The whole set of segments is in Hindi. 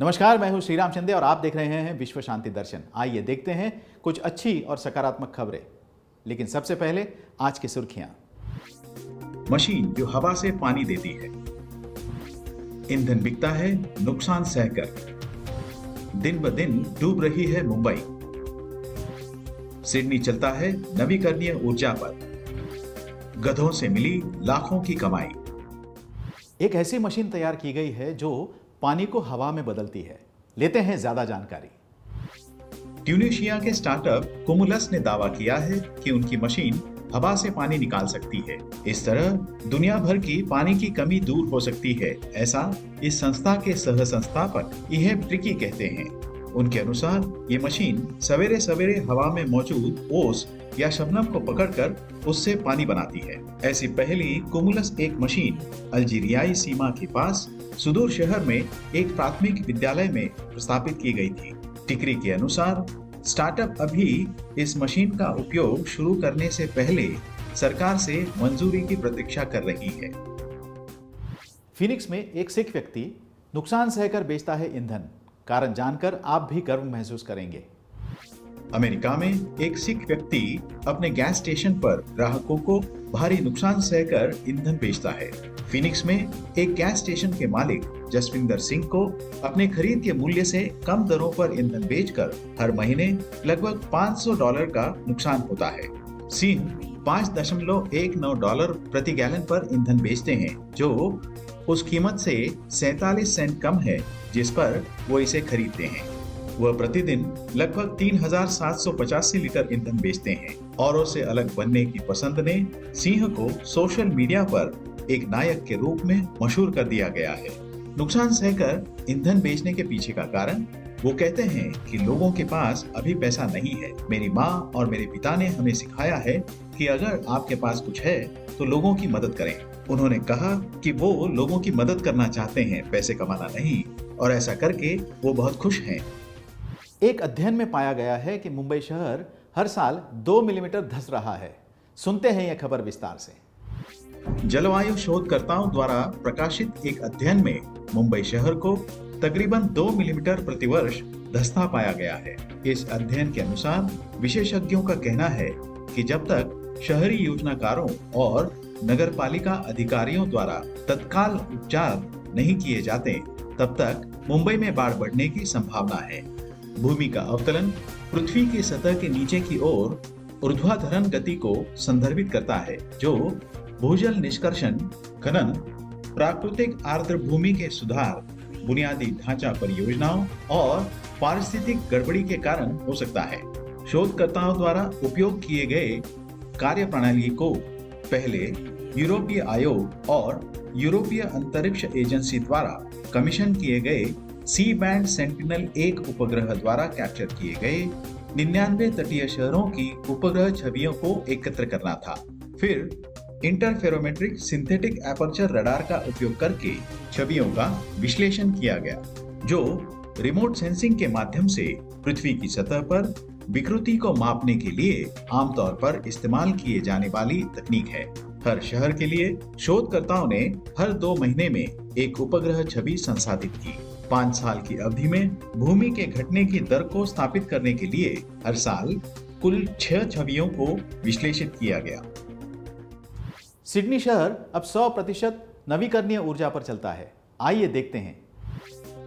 नमस्कार, मैं हूं श्रीराम चंदे और आप देख रहे हैं विश्व शांति दर्शन। आइए देखते हैं कुछ अच्छी और सकारात्मक खबरें। लेकिन सबसे पहले आज की सुर्खियां। मशीन जो हवा से पानी देती है, ईंधन बिकता है नुकसान सहकर, दिन ब दिन डूब रही है मुंबई, सिडनी चलता है नवीकरणीय ऊर्जा पर, गधों से मिली लाखों की कमाई। एक ऐसी मशीन तैयार की गई है जो पानी को हवा में बदलती है। लेते हैं ज्यादा जानकारी। ट्यूनीशिया के स्टार्टअप कुमुलस ने दावा किया है कि उनकी मशीन हवा से पानी निकाल सकती है। इस तरह दुनिया भर की पानी की कमी दूर हो सकती है, ऐसा इस संस्था के सह संस्थापक इहेब ट्रिकी कहते हैं। उनके अनुसार ये मशीन सवेरे सवेरे हवा में मौजूद ओस या शबनम को पकड़कर उससे पानी बनाती है। ऐसी पहली कुमुलस एक मशीन अल्जीरियाई सीमा के पास सुदूर शहर में एक प्राथमिक विद्यालय में स्थापित की गई थी। टिकरी के अनुसार स्टार्टअप अभी इस मशीन का उपयोग शुरू करने से पहले सरकार से मंजूरी की प्रतीक्षा कर रही है। फिनिक्स में एक सिख व्यक्ति नुकसान सहकर बेचता है ईंधन। कारण जानकर आप भी गर्व महसूस करेंगे। अमेरिका में एक सिख व्यक्ति अपने गैस स्टेशन पर ग्राहकों को भारी नुकसान सहकर ईंधन बेचता है। फिनिक्स में एक गैस स्टेशन के मालिक जसविंदर सिंह को अपने खरीद के मूल्य से कम दरों पर ईंधन बेचकर हर महीने लगभग $500 का नुकसान होता है। सिंह $5.19 प्रति गैलन पर ईंधन बेचते हैं, जो उस कीमत से 47 सेंट कम है जिस पर वो इसे खरीदते हैं। वह प्रतिदिन लगभग 3,785 लीटर ईंधन बेचते हैं। औरों से अलग बनने की पसंद ने सिंह को सोशल मीडिया पर एक नायक के रूप में मशहूर कर दिया गया है। नुकसान सहकर ईंधन बेचने के पीछे का कारण वो कहते हैं कि लोगों के पास अभी पैसा नहीं है। मेरी माँ और मेरे पिता ने हमें सिखाया है कि अगर आपके पास कुछ है तो लोगों की मदद करें। उन्होंने कहा कि वो लोगों की मदद करना चाहते हैं, पैसे कमाना नहीं, और ऐसा करके वो बहुत खुश हैं। एक अध्ययन में पाया गया है कि मुंबई शहर हर साल 2 मिलीमीटर धंस रहा है। सुनते हैं यह खबर विस्तार से। जलवायु शोधकर्ताओं द्वारा प्रकाशित एक अध्ययन में मुंबई शहर को तकरीबन 2 मिलीमीटर प्रतिवर्ष धंसता पाया गया है। इस अध्ययन के अनुसार विशेषज्ञों का कहना है कि जब तक शहरी योजनाकारों और नगरपालिका अधिकारियों द्वारा तत्काल उपचार नहीं किए जाते, तब तक मुंबई में बाढ़ बढ़ने की संभावना है। भूमि का अवतलन पृथ्वी की सतह के नीचे की ओर ऊर्ध्वाधरण गति को संदर्भित करता है, जो भूजल निष्कर्षण, खनन, प्राकृतिक आर्द्र भूमि के सुधार, बुनियादी ढांचा परियोजनाओं और पारिस्थितिक गड़बड़ी के कारण हो सकता है। शोधकर्ताओं द्वारा उपयोग किए गए कार्यप्रणाली को पहले यूरोपीय आयोग और यूरोपीय अंतरिक्ष एजेंसी द्वारा कमीशन किए गए सी बैंड सेंटिनल 1 उपग्रह द्वारा कैप्चर किए गए 99 तटीय शहरों की उपग्रह छवियों को एकत्र करना था। फिर इंटरफेरोमेट्रिक सिंथेटिक एपर्चर रडार का उपयोग करके छवियों का विश्लेषण किया गया, जो रिमोट सेंसिंग के माध्यम से पृथ्वी की सतह पर विकृति को मापने के लिए आमतौर पर इस्तेमाल किए जाने वाली तकनीक है। हर शहर के लिए शोधकर्ताओं ने हर 2 महीने में एक उपग्रह छवि संसाधित की। 5 साल की अवधि में भूमि के घटने की दर को स्थापित करने के लिए हर साल कुल 6 छवियों को विश्लेषित किया गया। सिडनी शहर अब 100% नवीकरणीय ऊर्जा पर चलता है। आइए देखते हैं।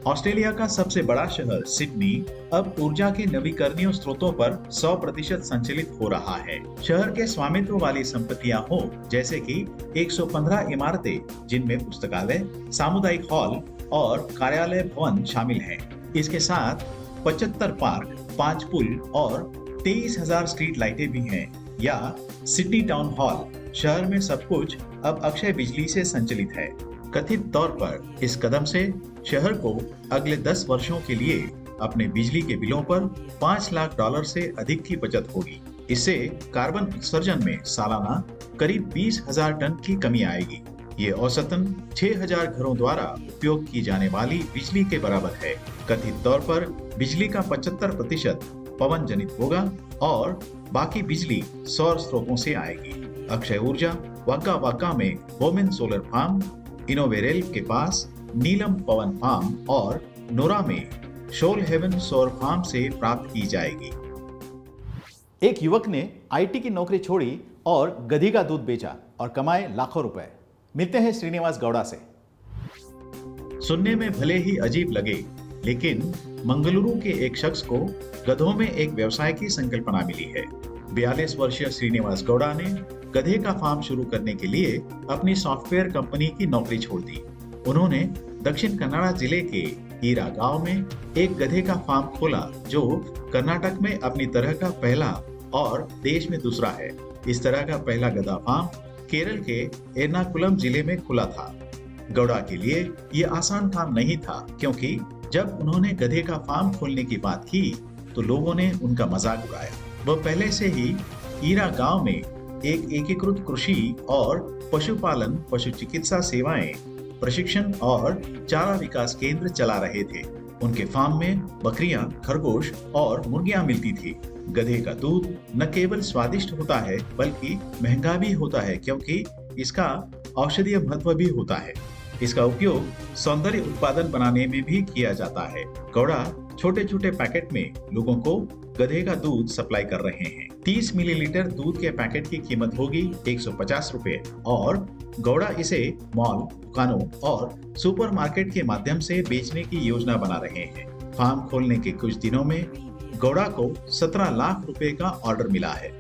ऑस्ट्रेलिया का सबसे बड़ा शहर सिडनी अब ऊर्जा के नवीकरणीय स्रोतों पर 100% संचालित हो रहा है। शहर के स्वामित्व वाली संपत्तियां हो, जैसे कि 115 इमारतें जिनमें पुस्तकालय, सामुदायिक हॉल और कार्यालय भवन शामिल हैं। इसके साथ 75 पार्क, 5 पुल और 23,000 स्ट्रीट लाइटें भी हैं। या सिडनी टाउन हॉल, शहर में सब कुछ अब अक्षय बिजली से संचालित है। कथित तौर पर इस कदम से शहर को अगले 10 वर्षों के लिए अपने बिजली के बिलों पर $5 लाख से अधिक की बचत होगी। इससे कार्बन उत्सर्जन में सालाना करीब 20,000 टन की कमी आएगी। ये औसतन 6,000 घरों द्वारा उपयोग की जाने वाली बिजली के बराबर है। कथित तौर पर बिजली का 75% पवन जनित होगा और बाकी बिजली सौर स्रोतों से आएगी। अक्षय ऊर्जा वक्का वक्का में वोमेन सोलर फार्म, इनोवेरेल के पास नीलम पवन फार्म और नोरा में शोल हेवन सौर फार्म से प्राप्त की जाएगी। एक युवक ने आईटी की नौकरी छोड़ी और गधी का दूध बेचा और कमाए लाखों रुपए। मिलते हैं श्रीनिवास गौड़ा से। सुनने में भले ही अजीब लगे, लेकिन मंगलुरु के एक शख्स को गधों में एक व्यवसाय की संकल्पना मिली है। 42 वर्षीय श्रीनिवास गौड़ा ने गधे का फार्म शुरू करने के लिए अपनी सॉफ्टवेयर कंपनी की नौकरी छोड़ दी। उन्होंने दक्षिण कन्नड़ा जिले के हीरा गांव में एक गधे का फार्म खोला, जो कर्नाटक में अपनी तरह का पहला और देश में दूसरा है। इस तरह का पहला गधा फार्म केरल के एर्नाकुलम जिले में खुला था। गौड़ा के लिए ये आसान काम नहीं था, क्योंकि जब उन्होंने गधे का फार्म खोलने की बात की तो लोगों ने उनका मजाक उड़ाया। वह पहले से ही हीरा गांव में एक एकीकृत कृषि और पशुपालन, पशु चिकित्सा सेवाएं, प्रशिक्षण और चारा विकास केंद्र चला रहे थे। उनके फार्म में बकरियां, खरगोश और मुर्गियां मिलती थी। गधे का दूध न केवल स्वादिष्ट होता है, बल्कि महंगा भी होता है, क्योंकि इसका औषधीय महत्व भी होता है। इसका उपयोग सौंदर्य उत्पादन बनाने में भी किया जाता है। गौड़ा छोटे छोटे पैकेट में लोगों को गधे का दूध सप्लाई कर रहे हैं। 30 मिलीलीटर दूध के पैकेट की कीमत होगी 150 रुपए और गौड़ा इसे मॉल, दुकानों और सुपरमार्केट के माध्यम से बेचने की योजना बना रहे हैं। फार्म खोलने के कुछ दिनों में गौड़ा को 17 लाख रुपए का ऑर्डर मिला है।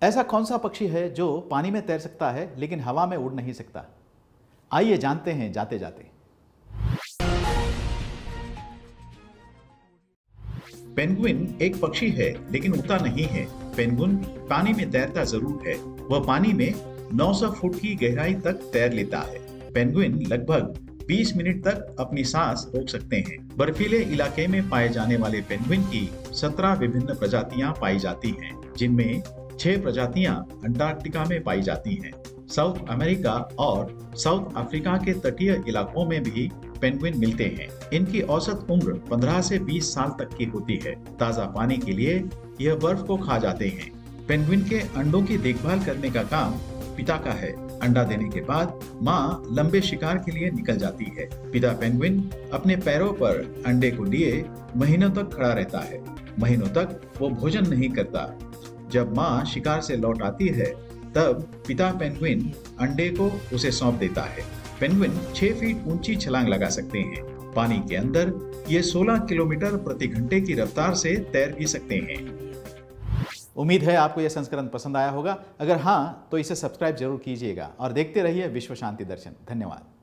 ऐसा कौन सा पक्षी है जो पानी में तैर सकता है लेकिन हवा में उड़ नहीं सकता? आइए जानते हैं जाते जाते। पेंगुइन एक पक्षी है, लेकिन उड़ता नहीं है। पेंगुइन पानी में तैरता जरूर है। वह पानी में 900 फुट की गहराई तक तैर लेता है। पेंगुइन लगभग 20 मिनट तक अपनी सांस रोक सकते हैं। बर्फीले इलाके में पाए जाने वाले पेंगुइन की 17 विभिन्न प्रजातियां पाई जाती हैं, जिनमें 6 प्रजातियां अंटार्कटिका में पाई जाती हैं। साउथ अमेरिका और साउथ अफ्रीका के तटीय इलाकों में भी पेंगुइन मिलते हैं। इनकी औसत उम्र 15 से 20 साल तक की होती है। ताजा पानी के लिए यह बर्फ को खा जाते हैं। पेंगुइन के अंडों की देखभाल करने का काम पिता का है। अंडा देने के बाद माँ लंबे शिकार के लिए निकल जाती है। पिता पेंगुइन अपने पैरों पर अंडे को लिए महीनों तक खड़ा रहता है। महीनों तक वो भोजन नहीं करता। जब माँ शिकार से लौट आती है, तब पिता पेंगुइन अंडे को उसे सौंप देता है। पेंगुइन 6 फीट ऊंची छलांग लगा सकते हैं। पानी के अंदर ये 16 किलोमीटर प्रति घंटे की रफ्तार से तैर भी सकते हैं। उम्मीद है आपको यह संस्करण पसंद आया होगा। अगर हाँ, तो इसे सब्सक्राइब जरूर कीजिएगा और देखते रहिए विश्व शांति दर्शन। धन्यवाद।